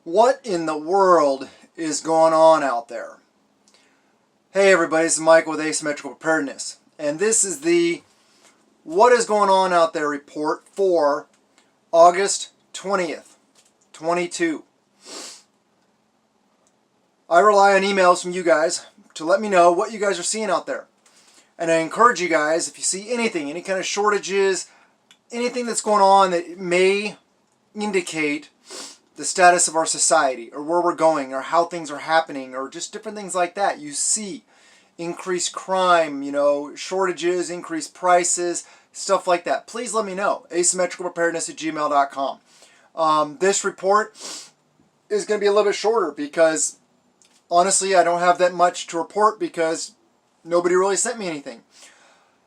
What in the world is going on out there? Hey everybody, this is Michael with Asymmetrical Preparedness, and this is the What is Going On Out There report for August 20th, 22. I rely on emails from you guys to let me know what you guys are seeing out there. And I encourage you guys, if you see anything, any kind of shortages, anything that's going on that may indicate the status of our society or where we're going or how things are happening or just different things like that. You see increased crime, shortages, increased prices, stuff like that. Please let me know. asymmetricalpreparedness@gmail.com. This report is going to be a little bit shorter because honestly I don't have that much to report because nobody really sent me anything.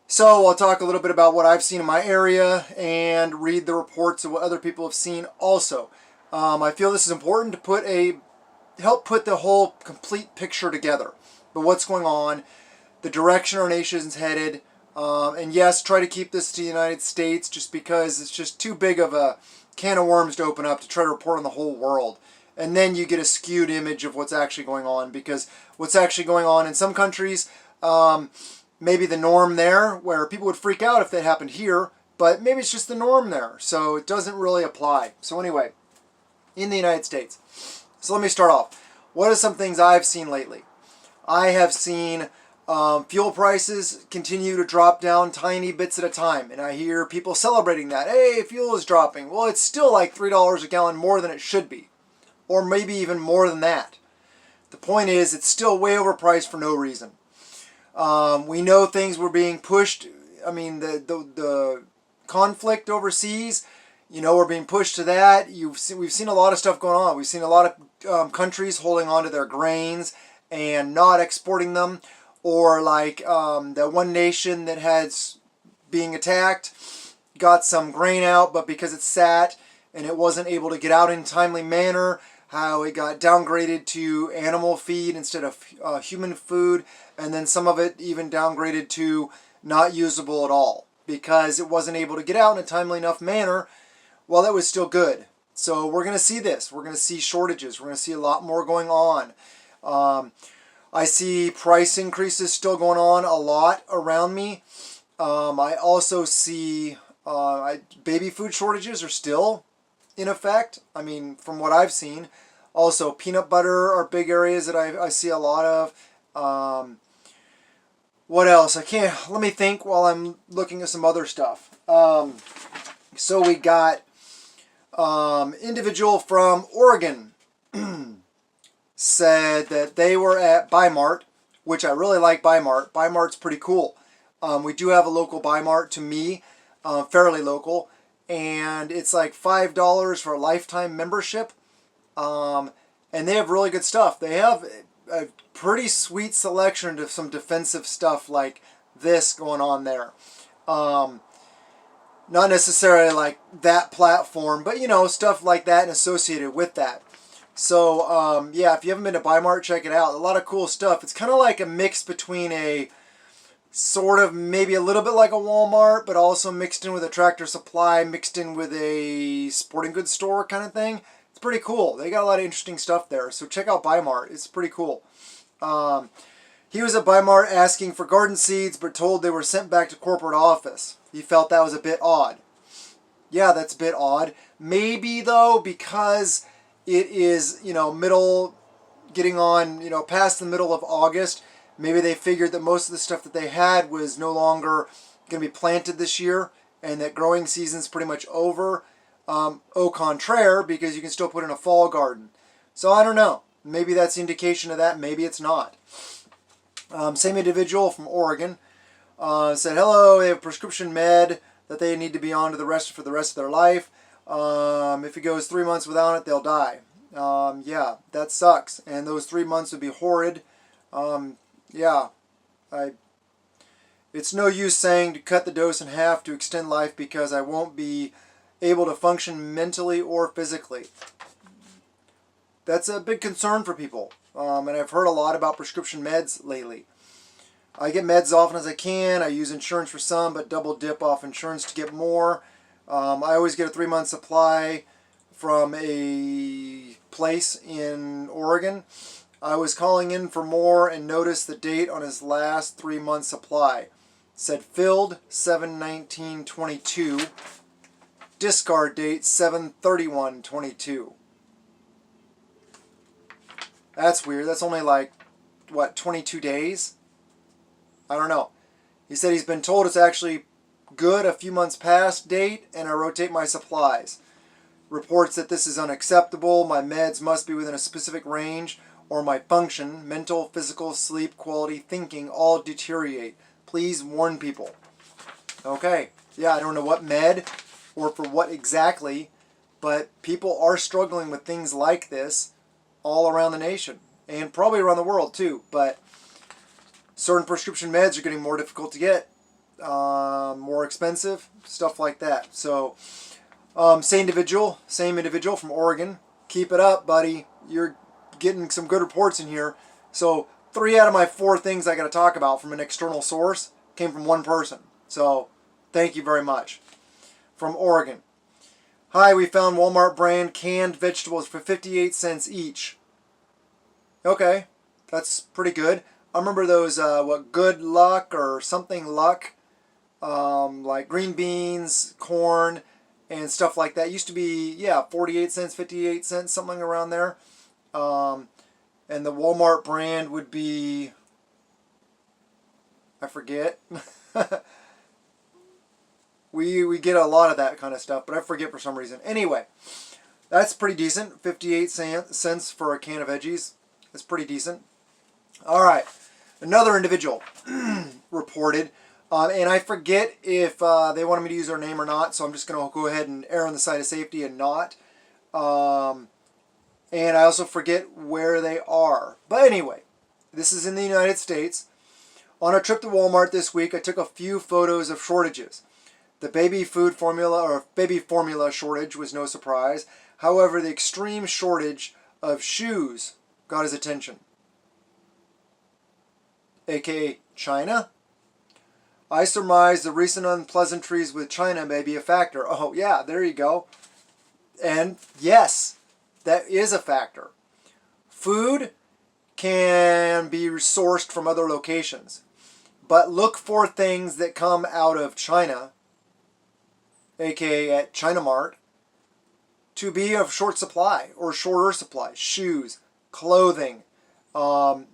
So I'll talk a little bit about what I've seen in my area and read the reports of what other people have seen also. I feel this is important to help put the whole complete picture together. But what's going on, the direction our nation is headed, and yes, try to keep this to the United States just because it's just too big of a can of worms to open up to try to report on the whole world. And then you get a skewed image of what's actually going on, because what's actually going on in some countries, maybe the norm there, where people would freak out if that happened here, but maybe it's just the norm there, so it doesn't really apply. So anyway, in the United States. So let me start off. What are some things I've seen lately? I have seen fuel prices continue to drop down tiny bits at a time, and I hear people celebrating that. Hey, fuel is dropping. Well, it's still like $3 a gallon more than it should be, or maybe even more than that. The point is, it's still way overpriced for no reason. We know things were being pushed. I mean, the conflict overseas, we're being pushed to that. We've seen a lot of stuff going on. We've seen a lot of countries holding on to their grains and not exporting them, or like that one nation that has being attacked got some grain out, but because it sat and it wasn't able to get out in a timely manner, how it got downgraded to animal feed instead of human food, and then some of it even downgraded to not usable at all because it wasn't able to get out in a timely enough manner while it was still good. So we're going to see this. We're going to see shortages. We're going to see a lot more going on. I see price increases still going on a lot around me. I also see baby food shortages are still in effect. I mean, from what I've seen. Also, peanut butter are big areas that I see a lot of. What else? Let me think while I'm looking at some other stuff. So we got individual from Oregon said that they were at BiMart, which I really like BiMart. BiMart's pretty cool. We do have a local BiMart to me, fairly local, and it's like $5 for a lifetime membership. And they have really good stuff. They have a pretty sweet selection of some defensive stuff like this going on there. Not necessarily like that platform, but stuff like that and associated with that. So yeah, if you haven't been to BiMart, check it out. A lot of cool stuff. It's kind of like a mix between a sort of maybe a little bit like a Walmart, but also mixed in with a Tractor Supply, mixed in with a sporting goods store kind of thing. It's pretty cool. They got a lot of interesting stuff there. So check out BiMart. It's pretty cool. He was at BiMart asking for garden seeds, but told they were sent back to corporate office. He felt that was a bit odd. Yeah, that's a bit odd. Maybe though, because it is, getting on, past the middle of August, maybe they figured that most of the stuff that they had was no longer going to be planted this year and that growing season's pretty much over. Au contraire, because you can still put in a fall garden. So I don't know. Maybe that's the indication of that. Maybe it's not. Same individual from Oregon said, hello, they have prescription med that they need to be on for the rest of their life. If it goes 3 months without it, they'll die. Yeah, that sucks. And those 3 months would be horrid. Yeah, it's no use saying to cut the dose in half to extend life because I won't be able to function mentally or physically. That's a big concern for people. And I've heard a lot about prescription meds lately. I get meds as often as I can. I use insurance for some, but double dip off insurance to get more. I always get a 3-month supply from a place in Oregon. I was calling in for more and noticed the date on his last 3-month supply. It said filled 7/19/22. Discard date 7/31/22. That's weird. That's only like, what, 22 days? I don't know. He said he's been told it's actually good a few months past date, and I rotate my supplies. Reports that this is unacceptable. My meds must be within a specific range, or my function, mental, physical, sleep, quality, thinking, all deteriorate. Please warn people. Okay. Yeah, I don't know what med or for what exactly, but people are struggling with things like this all around the nation and probably around the world too. But certain prescription meds are getting more difficult to get, more expensive, stuff like that. So same individual from Oregon. Keep it up, buddy. You're getting some good reports in here. So 3 out of my 4 things I got to talk about from an external source came from one person. So thank you very much. From Oregon. Hi, we found Walmart brand canned vegetables for 58 cents each. Okay, that's pretty good. I remember those, Good Luck or something Luck, like green beans, corn, and stuff like that. Used to be, 48 cents, 58 cents, something around there. And the Walmart brand would be, I forget. We get a lot of that kind of stuff, but I forget for some reason. Anyway, that's pretty decent. 58 cents for a can of veggies. That's pretty decent. All right. Another individual reported, and I forget if they wanted me to use their name or not, so I'm just going to go ahead and err on the side of safety and not. And I also forget where they are. But anyway, this is in the United States. On a trip to Walmart this week, I took a few photos of shortages. The baby formula shortage was no surprise. However, the extreme shortage of shoes got his attention. AKA China? I surmise the recent unpleasantries with China may be a factor. Oh, yeah, there you go. And yes, that is a factor. Food can be sourced from other locations, but look for things that come out of China, aka at China Mart, to be of short supply or shorter supply. Shoes, clothing,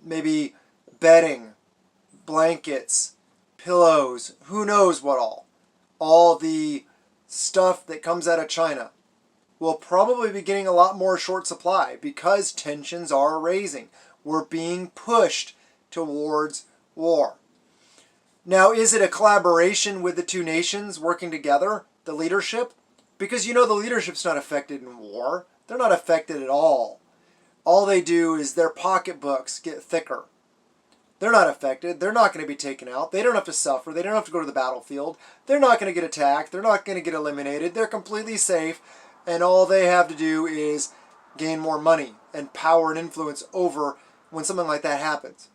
maybe bedding, blankets, pillows, who knows what all. All the stuff that comes out of China will probably be getting a lot more short supply because tensions are raising. We're being pushed towards war. Now, is it a collaboration with the two nations working together, the leadership? Because the leadership's not affected in war. They're not affected at all. All they do is their pocketbooks get thicker. They're not affected. They're not going to be taken out. They don't have to suffer. They don't have to go to the battlefield. They're not going to get attacked. They're not going to get eliminated. They're completely safe. And all they have to do is gain more money and power and influence over when something like that happens.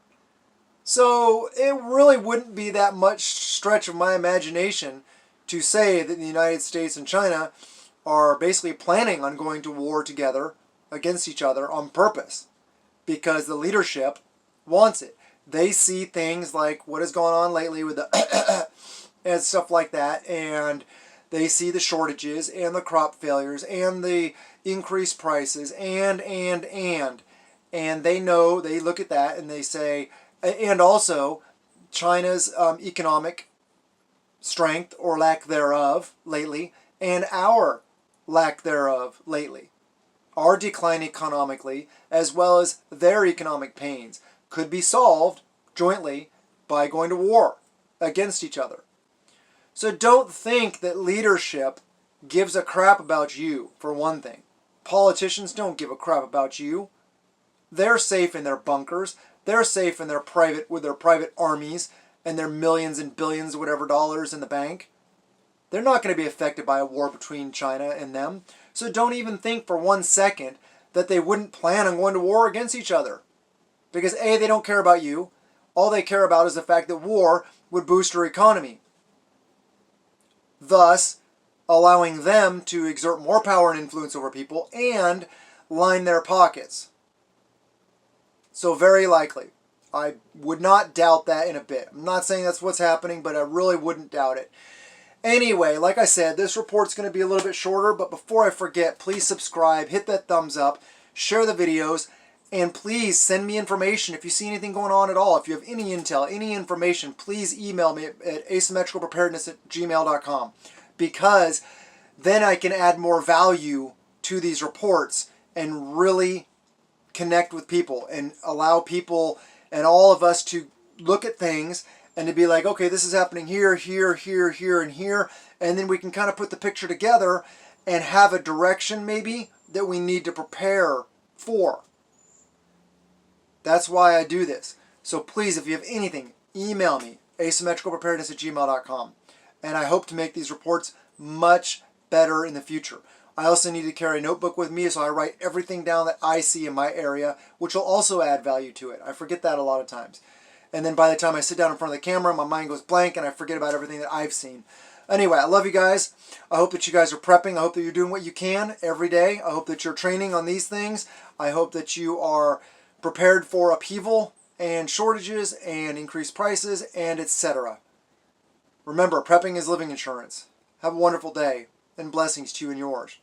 So it really wouldn't be that much stretch of my imagination to say that the United States and China are basically planning on going to war together against each other on purpose because the leadership wants it. They see things like what has gone on lately with the and stuff like that, and they see the shortages and the crop failures and the increased prices and they know, they look at that and they say, and also China's economic strength or lack thereof lately, and our lack thereof lately. Our decline economically, as well as their economic pains, could be solved jointly by going to war against each other. So don't think that leadership gives a crap about you, for one thing. Politicians don't give a crap about you. They're safe in their bunkers. They're safe in their private armies and their millions and billions of whatever dollars in the bank. They're not going to be affected by a war between China and them. So don't even think for 1 second that they wouldn't plan on going to war against each other. Because A, they don't care about you. All they care about is the fact that war would boost your economy, thus allowing them to exert more power and influence over people and line their pockets. So very likely. I would not doubt that in a bit. I'm not saying that's what's happening, but I really wouldn't doubt it. Anyway, like I said, this report's going to be a little bit shorter, but before I forget, please subscribe, hit that thumbs up, share the videos, and please send me information if you see anything going on at all. If you have any intel, any information, please email me at asymmetricalpreparedness@gmail.com, because then I can add more value to these reports and really connect with people and allow people and all of us to look at things and to be like, okay, this is happening here, here, here, here, and here, and then we can kind of put the picture together and have a direction maybe that we need to prepare for. That's why I do this. So please, if you have anything, email me, asymmetricalpreparedness@gmail.com. And I hope to make these reports much better in the future. I also need to carry a notebook with me, so I write everything down that I see in my area, which will also add value to it. I forget that a lot of times. And then by the time I sit down in front of the camera, my mind goes blank and I forget about everything that I've seen. Anyway, I love you guys. I hope that you guys are prepping. I hope that you're doing what you can every day. I hope that you're training on these things. I hope that you are prepared for upheaval and shortages and increased prices and etc. Remember, prepping is living insurance. Have a wonderful day and blessings to you and yours.